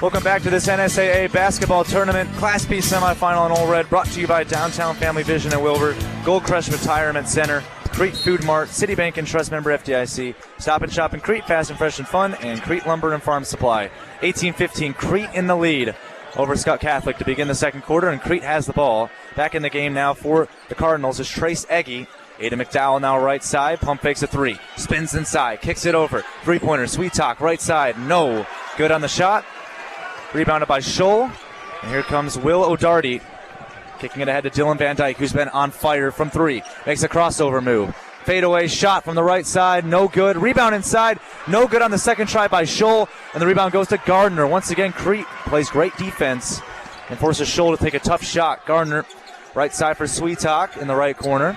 Welcome back to this NSAA basketball tournament, Class B semifinal in All Red, brought to you by Downtown Family Vision in Wilbur, Gold Crush Retirement Center, Crete Food Mart, Citibank and Trust member FDIC, Stop and Shop in Crete, Fast and Fresh and Fun, and Crete Lumber and Farm Supply. 18-15, Crete in the lead over Skutt Catholic to begin the second quarter, and Crete has the ball. Back in the game now for the Cardinals is Trace Eggy. Aiden McDowell now right side, pump fakes a three, spins inside, kicks it over, three-pointer, Sweet Talk, right side, no good on the shot. Rebounded by Scholl, and here comes Will O'Darty, kicking it ahead to Dylan Van Dyke, who's been on fire from three. Makes a crossover move. Fadeaway shot from the right side, no good. Rebound inside, no good on the second try by Scholl, and the rebound goes to Gardner. Once again, Crete plays great defense and forces Scholl to take a tough shot. Gardner, right side for Sweet Talk in the right corner.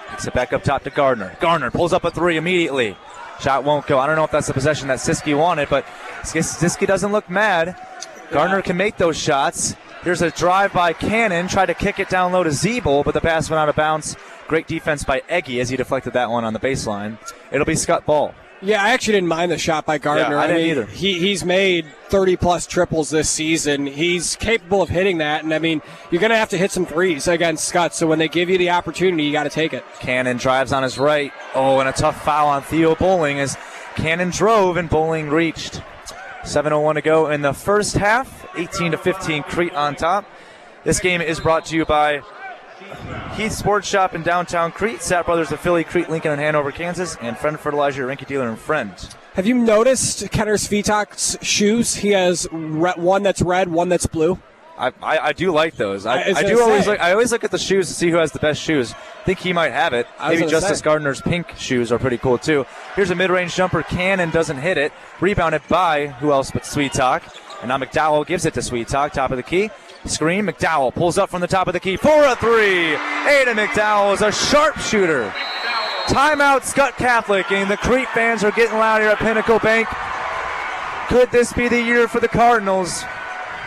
Takes it back up top to Gardner. Gardner pulls up a three immediately. Shot won't go. I don't know if that's the possession that Siski wanted, but Siski doesn't look mad. Gardner can make those shots. Here's a drive by Cannon. Tried to kick it down low to Zeeble, but the pass went out of bounds. Great defense by Eggy as he deflected that one on the baseline. It'll be Skutt ball. Yeah, I actually didn't mind the shot by Gardner. Yeah, I didn't either. He's made 30-plus triples this season. He's capable of hitting that, and, you're going to have to hit some threes against Skutt, so when they give you the opportunity, you got to take it. Cannon drives on his right. Oh, and a tough foul on Theo Bowling as Cannon drove and Bowling reached. 7:01 to go in the first half. 18-15, Crete on top. This game is brought to you by Heath Sports Shop in downtown Crete, Sapp Brothers of Philly, Crete, Lincoln, and Hanover, Kansas, and Friend Fertilizer, your Rinky dealer and friend. Have you noticed Kenner Svitak's shoes? He has one that's red, one that's blue. I do like those. I always look at the shoes to see who has the best shoes. I think he might have it. Maybe Justice Gardner's pink shoes are pretty cool too. Here's a mid-range jumper. Cannon doesn't hit it. Rebounded by who else but Sweet Talk. And now McDowell gives it to Sweet Talk, top of the key. Screen, McDowell pulls up from the top of the key for a three. Aiden McDowell is a sharpshooter. Timeout Skutt Catholic, and the Crete fans are getting loud here at Pinnacle Bank. Could this be the year for the Cardinals?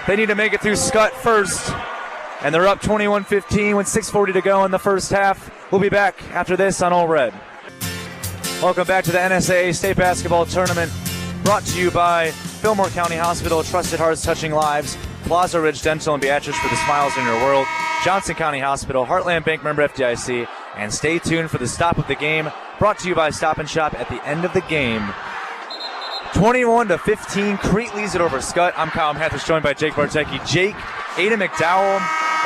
They need to make it through Skutt first. And they're up 21-15 with 6:40 to go in the first half. We'll be back after this on All Red. Welcome back to the NSAA State Basketball Tournament, brought to you by Fillmore County Hospital, trusted hearts touching lives. Plaza Ridge Dental and Beatrice for the smiles in your world. Johnson County Hospital, Heartland Bank member FDIC. And stay tuned for the stop of the game, brought to you by Stop and Shop at the end of the game. 21-15, Crete leads it over Skutt. I'm Kyle Mathas, joined by Jake Bartecki. Jake, Aiden McDowell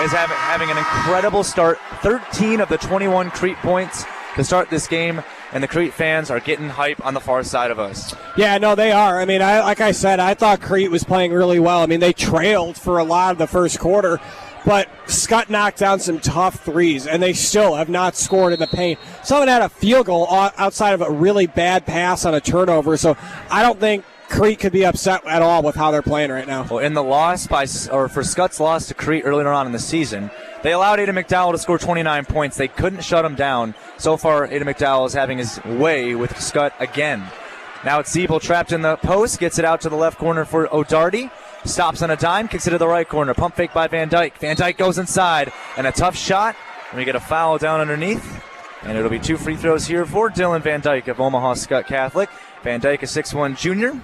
is having an incredible start. 13 of the 21 Crete points to start this game, and the Crete fans are getting hype on the far side of us. Yeah, no, they are. Like I said, I thought Crete was playing really well. They trailed for a lot of the first quarter, but Skutt knocked down some tough threes, and they still have not scored in the paint. Someone had a field goal outside of a really bad pass on a turnover, so I don't think Crete could be upset at all with how they're playing right now. Well, in the loss for Skutt's loss to Crete earlier on in the season, they allowed Aiden McDowell to score 29 points. They couldn't shut him down. So far, Aiden McDowell is having his way with Skutt again. Now it's Zeeble trapped in the post, gets it out to the left corner for O'Darty. Stops on a dime, kicks it to the right corner. Pump fake by Van Dyke. Van Dyke goes inside, and a tough shot. And we get a foul down underneath. And it'll be two free throws here for Dylan Van Dyke of Omaha Skutt Catholic. Van Dyke, a 6'1 junior,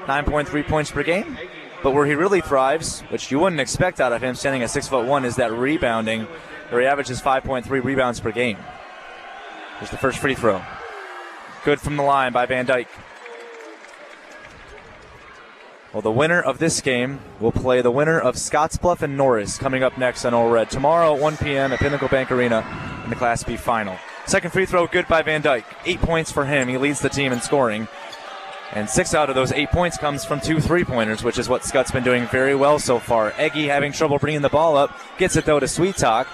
9.3 points per game. But where he really thrives, which you wouldn't expect out of him standing at 6'1", is that rebounding, where he averages 5.3 rebounds per game. Here's the first free throw. Good from the line by Van Dyke. Well, the winner of this game will play the winner of Scottsbluff and Norris coming up next on All Red tomorrow at 1 p.m. at Pinnacle Bank Arena in the Class B final. Second free throw, good by Van Dyke. 8 points for him. He leads the team in scoring. And 6 out of those 8 points comes from 2 3-pointers, which is what Skutt's been doing very well so far. Eggy having trouble bringing the ball up. Gets it, though, to Sweet Talk.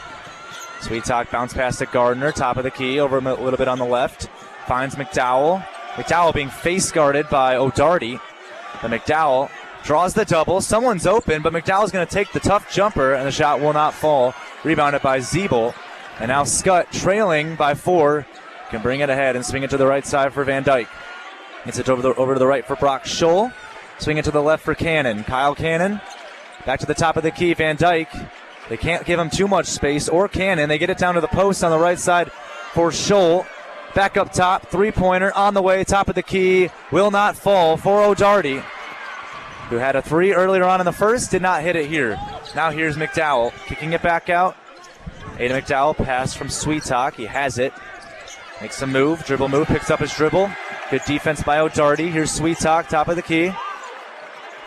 Sweet Talk bounce pass to Gardner, top of the key, over a little bit on the left. Finds McDowell. McDowell being face guarded by O'Darty. But McDowell draws the double. Someone's open, but McDowell's going to take the tough jumper, and the shot will not fall. Rebounded by Zeeble. And now Skutt, trailing by 4, can bring it ahead and swing it to the right side for Van Dyke. Gets it over to the right for Brock Scholl. Swing it to the left for Cannon. Kyle Cannon back to the top of the key. Van Dyke. They can't give him too much space, or Cannon. They get it down to the post on the right side for Scholl. Back up top, 3-pointer on the way, top of the key. Will not fall for O'Darty. who had a three earlier on in the first, did not hit it here. Now here's McDowell kicking it back out. Aiden McDowell pass from Sweetalk. He has it. Makes a move, dribble move, picks up his dribble. Good defense by O'Darty. Here's Sweetalk, top of the key.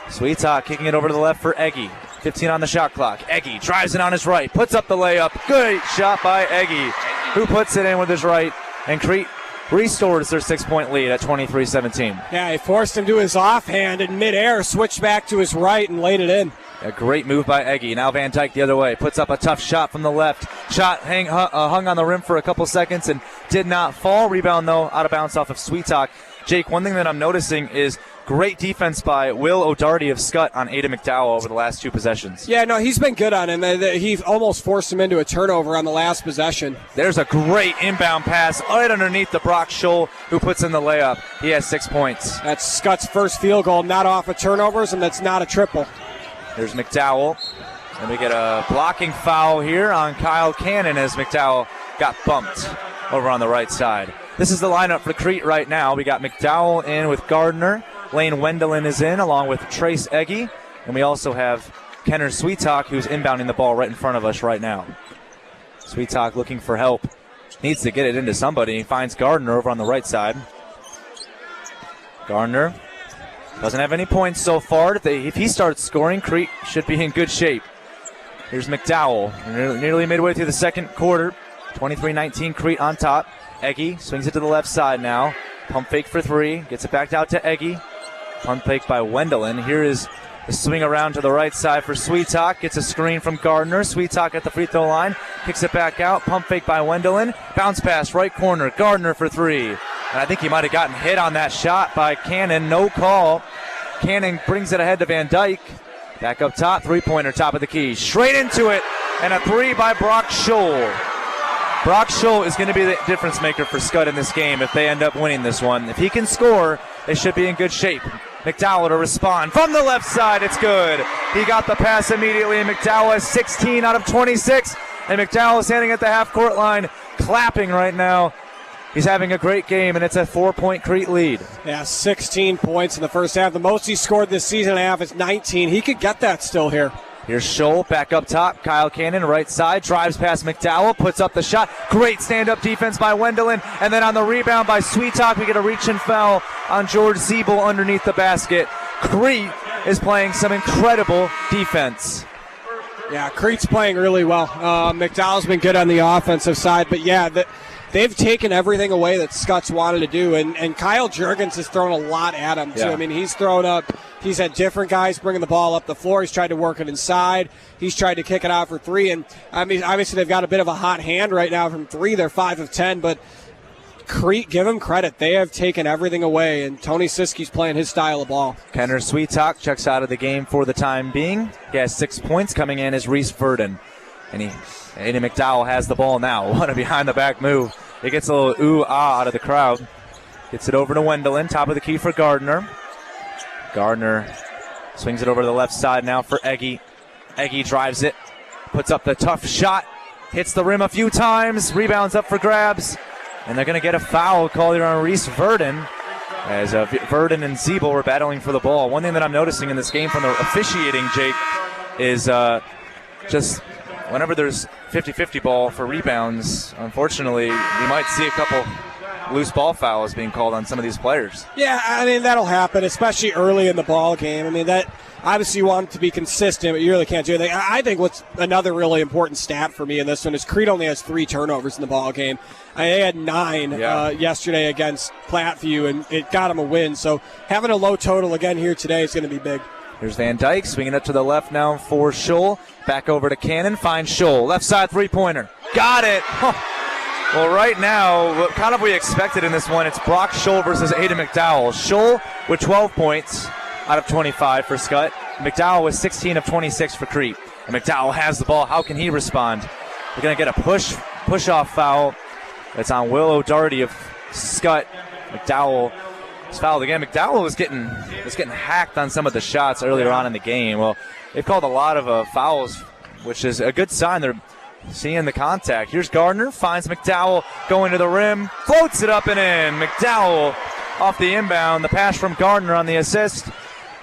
Sweetalk kicking it over to the left for Eggy. 15 on the shot clock. Eggy drives it on his right, puts up the layup. Good shot by Eggy, who puts it in with his right. And Crete restores their 6-point lead at 23-17. Yeah, he forced him to his offhand in midair, switched back to his right and laid it in. A great move by Eggy. Now Van Dyke the other way. Puts up a tough shot from the left. Shot hung on the rim for a couple seconds and did not fall. Rebound, though, out of bounds off of Sweetalk. Jake, one thing that I'm noticing is great defense by Will O'Darty of Skutt on Aiden McDowell over the last two possessions. Yeah, no, he's been good on him. He almost forced him into a turnover on the last possession. There's a great inbound pass right underneath the Brock Scholl, who puts in the layup. He has 6 points. That's Skutt's first field goal, not off of turnovers, and that's not a triple. There's McDowell. And we get a blocking foul here on Kyle Cannon as McDowell got bumped over on the right side. This is the lineup for Crete right now. We got McDowell in with Gardner. Lane Wendelin is in along with Trace Eggy. And we also have Kenner Sweetalk, who's inbounding the ball right in front of us right now. Sweetalk looking for help. Needs to get it into somebody. He finds Gardner over on the right side. Gardner doesn't have any points so far. If he starts scoring, Crete should be in good shape. Here's McDowell, nearly midway through the second quarter. 23-19, Crete on top. Eggy swings it to the left side now. Pump fake for three. Gets it back out to Eggy. Pump fake by Wendelin. Here is the swing around to the right side for Sweetalk. Gets a screen from Gardner. Sweetalk at the free throw line. Kicks it back out. Pump fake by Wendelin. Bounce pass, right corner. Gardner for three. And I think he might have gotten hit on that shot by Cannon. No call. Cannon brings it ahead to Van Dyke. Back up top. Three-pointer, top of the key. Straight into it. And a three by Brock Scholl. Brock Scholl is going to be the difference maker for Skutt in this game if they end up winning this one. If he can score, they should be in good shape. McDowell to respond from the left side. It's good. He got the pass immediately, and McDowell has 16 out of 26. And McDowell is standing at the half-court line, clapping right now. He's having a great game, and it's a 4-point Crete lead. Yeah, 16 points in the first half. The most he scored this season and a half is 19. He could get that still here. Here's Scholl back up top. Kyle Cannon, right side, drives past McDowell, puts up the shot. Great stand-up defense by Wendelin. And then on the rebound by Sweetalk, we get a reach and foul on George Siebel underneath the basket. Crete is playing some incredible defense. Yeah, Crete's playing really well. McDowell's been good on the offensive side, but yeah, they've taken everything away that Skutt's wanted to do, and Kyle Juergens has thrown a lot at him, too. Yeah. I mean, he's had different guys bringing the ball up the floor. He's tried to work it inside. He's tried to kick it out for three, and I mean, obviously they've got a bit of a hot hand right now from three. They're 5 of 10, but Crete, give them credit. They have taken everything away, and Tony Siski's playing his style of ball. Kenner Sweetalk checks out of the game for the time being. He has 6 points. Coming in is Reese Verdon, and Aiden McDowell has the ball now. What a behind-the-back move. It gets a little ooh-ah out of the crowd. Gets it over to Wendelin, top of the key for Gardner. Gardner swings it over to the left side now for Eggy. Eggy drives it, puts up the tough shot, hits the rim a few times, rebounds up for grabs, and they're going to get a foul called here on Reese Verdon as Verdon and Siebel were battling for the ball. One thing that I'm noticing in this game from the officiating, Jake, is just whenever there's 50-50 ball for rebounds, unfortunately, you might see a couple loose ball fouls being called on some of these players. Yeah, I mean, that'll happen, especially early in the ball game. I mean, that obviously you want it to be consistent, but you really can't do anything. I think what's another really important stat for me in this one is Crete only has 3 turnovers in the ball game. They had 9 yesterday against Platteview, and it got them a win. So having a low total again here today is going to be big. Here's Van Dyke swinging it to the left now for Scholl. Back over to Cannon, finds Scholl. Left side three-pointer. Got it! Well, right now, what kind of we expected in this one, it's Brock Scholl versus Aiden McDowell. Scholl with 12 points out of 25 for Skutt. McDowell with 16 of 26 for Crete. And McDowell has the ball. How can he respond? We're going to get a push-off foul. It's on Will O'Darty of Skutt. McDowell is fouled again. McDowell was getting hacked on some of the shots earlier on in the game. Well, they've called a lot of fouls, which is a good sign. They're seeing the contact. Here's Gardner, finds McDowell going to the rim, floats it up and in. McDowell off the inbound. The pass from Gardner on the assist.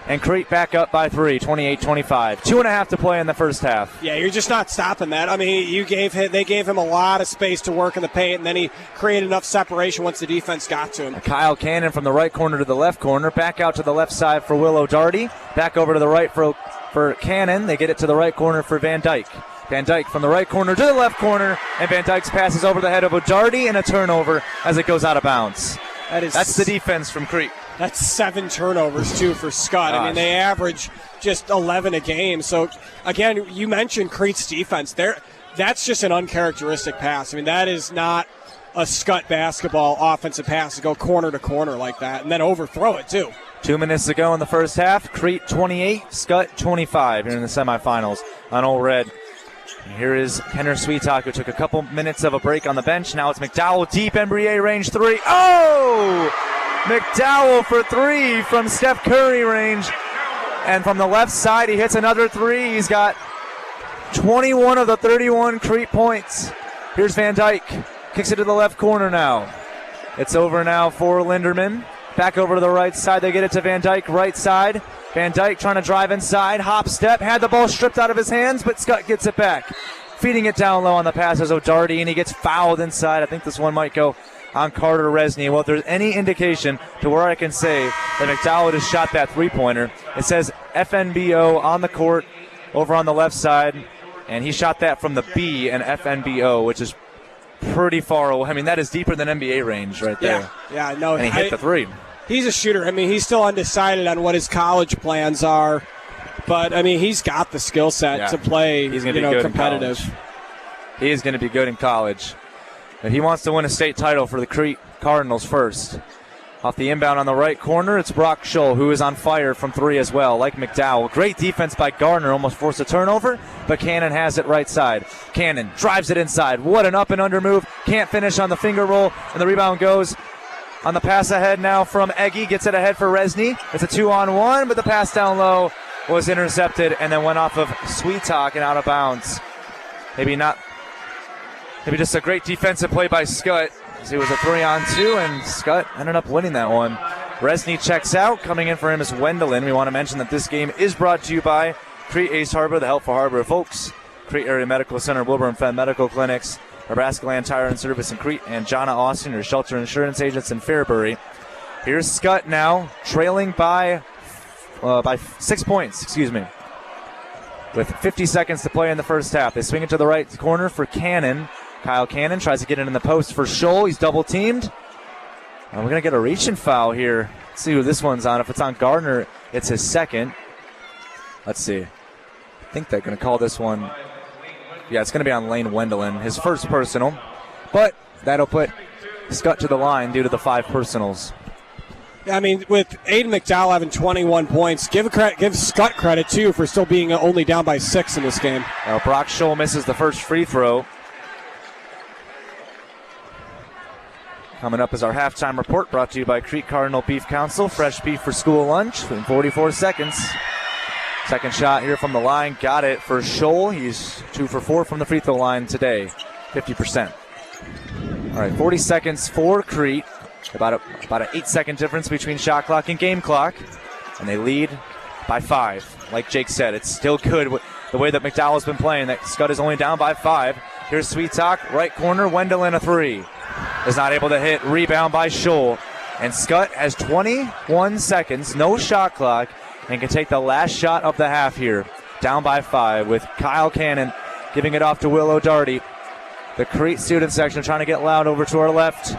and Crete back up by 3, 28-25. 2.5 to play in the first half. Yeah, you're just not stopping that. I mean, they gave him a lot of space to work in the paint, and then he created enough separation once the defense got to him. Kyle Cannon from the right corner to the left corner, back out to the left side for Will O'Darty, back over to the right for Cannon. They get it to the right corner for Van Dyke. Van Dyke from the right corner to the left corner, and Van Dyke's passes over the head of O'Darty, and a turnover as it goes out of bounds. That's the defense from Crete. That's 7 turnovers, too, for Skutt. I mean, they average just 11 a game. So, again, you mentioned Crete's defense. That's just an uncharacteristic pass. I mean, that is not a Skutt basketball offensive pass to go corner to corner like that and then overthrow it, too. 2 minutes to go in the first half. Crete 28, Skutt 25 here in the semifinals on Old Red. And here is Kenner Sweetalk, who took a couple minutes of a break on the bench. Now it's McDowell, deep NBA range 3. Oh! McDowell for 3 from Steph Curry range. And from the left side, he hits another 3. He's got 21 of the 31 Crete points. Here's Van Dyke. Kicks it to the left corner now. It's over now for Linderman. Back over to the right side. They get it to Van Dyke, right side. Van Dyke trying to drive inside. Hop step. Had the ball stripped out of his hands, but Skutt gets it back. Feeding it down low on the pass is O'Darty, and he gets fouled inside. I think this one might go on Carter Resney. Well, if there's any indication to where I can say that McDowell just shot that three-pointer, it says FNBO on the court over on the left side, and he shot that from the B and FNBO, which is pretty far away. I mean, that is deeper than NBA range right there. Yeah, no. And he hit the 3. He's a shooter. I mean, he's still undecided on what his college plans are, but, I mean, he's got the skill set to play, he's gonna be good competitive. He is going to be good in college. But he wants to win a state title for the Crete Cardinals first. Off the inbound on the right corner, it's Brock Scholl, who is on fire from 3 as well, like McDowell. Great defense by Gardner, almost forced a turnover, but Cannon has it right side. Cannon drives it inside. What an up and under move. Can't finish on the finger roll, and the rebound goes on the pass ahead now from Eggy. Gets it ahead for Resney. It's a 2-on-1, but the pass down low was intercepted and then went off of Sweetalk and out of bounds. Maybe just a great defensive play by Skutt. It was a 3-on-2, and Skutt ended up winning that one. Resney checks out. Coming in for him is Wendelin. We want to mention that this game is brought to you by Crete Ace Harbor, the Helpful Harbor folks, Crete Area Medical Center, Wilburn Fed Medical Clinics, Nebraska Land Tire and Service in Crete, and Jonna Austin, your shelter insurance agents in Fairbury. Here's Skutt now, trailing by 6 points, with 50 seconds to play in the first half. They swing it to the right corner for Cannon. Kyle Cannon tries to get it in the post for Scholl. He's double-teamed. And we're going to get a reach-in foul here. Let's see who this one's on. If it's on Gardner, it's his second. Let's see. I think they're going to call this one. Yeah, it's going to be on Lane Wendelin, his first personal. But that'll put Skutt to the line due to the 5 personals. I mean, with Aiden McDowell having 21 points, give Skutt credit, too, for still being only down by 6 in this game. Now, Brock Scholl misses the first free throw. Coming up is our halftime report, brought to you by Crete Cardinal Beef Council. Fresh beef for school lunch in 44 seconds. Second shot here from the line. Got it for Scholl. He's 2 for 4 from the free throw line today. 50%. All right, 40 seconds for Crete. About an 8-second difference between shot clock and game clock. And they lead by 5. Like Jake said, it's still good with the way that McDowell's been playing. That Skutt is only down by 5. Here's Sweetalk, right corner. Wendelin a 3. Is not able to hit. Rebound by Scholl. And Skutt has 21 seconds, no shot clock, and can take the last shot of the half here. Down by 5 with Kyle Cannon giving it off to Will O'Darty. The Crete student section trying to get loud over to our left.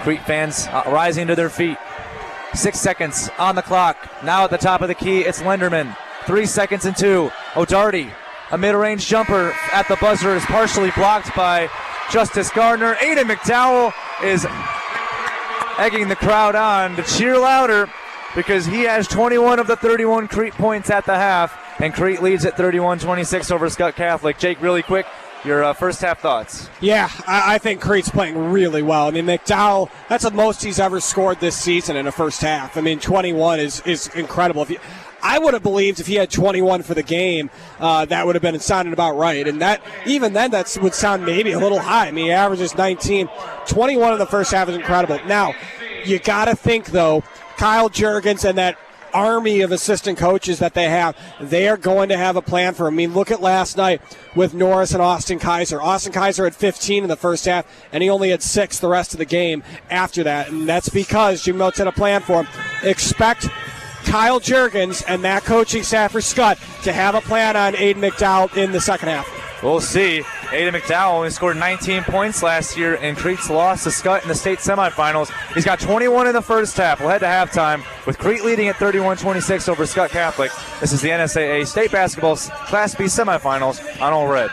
Crete fans rising to their feet. 6 seconds on the clock. Now at the top of the key, it's Linderman. 3 seconds and 2. O'Darty, a mid-range jumper at the buzzer, is partially blocked by Justice Gardner. Aiden McDowell is egging the crowd on to cheer louder because he has 21 of the 31 Crete points at the half, and Crete leads at 31-26 over Skutt Catholic. Jake, really quick, your first half thoughts. Yeah, I think Crete's playing really well. I mean, McDowell, that's the most he's ever scored this season in a first half. I mean, 21 is incredible. I would have believed if he had 21 for the game, that would have been sounding about right. And that even then, that would sound maybe a little high. I mean, he averages 19. 21 in the first half is incredible. Now, you got to think, though, Kyle Juergens and that army of assistant coaches that they have. They are going to have a plan for him. I mean, look at last night with Norris and Austin Kaiser. Austin Kaiser had 15 in the first half, and he only had 6 the rest of the game after that. And that's because Jim Motes had a plan for him. Expect Kyle Juergens and that coaching staff for Skutt to have a plan on Aiden McDowell in the second half. We'll see. Aiden McDowell only scored 19 points last year in Crete's loss to Skutt in the state semifinals. He's got 21 in the first half. We'll head to halftime with Crete leading at 31-26 over Skutt Catholic. This is the NSAA State Basketball Class B semifinals on All Red.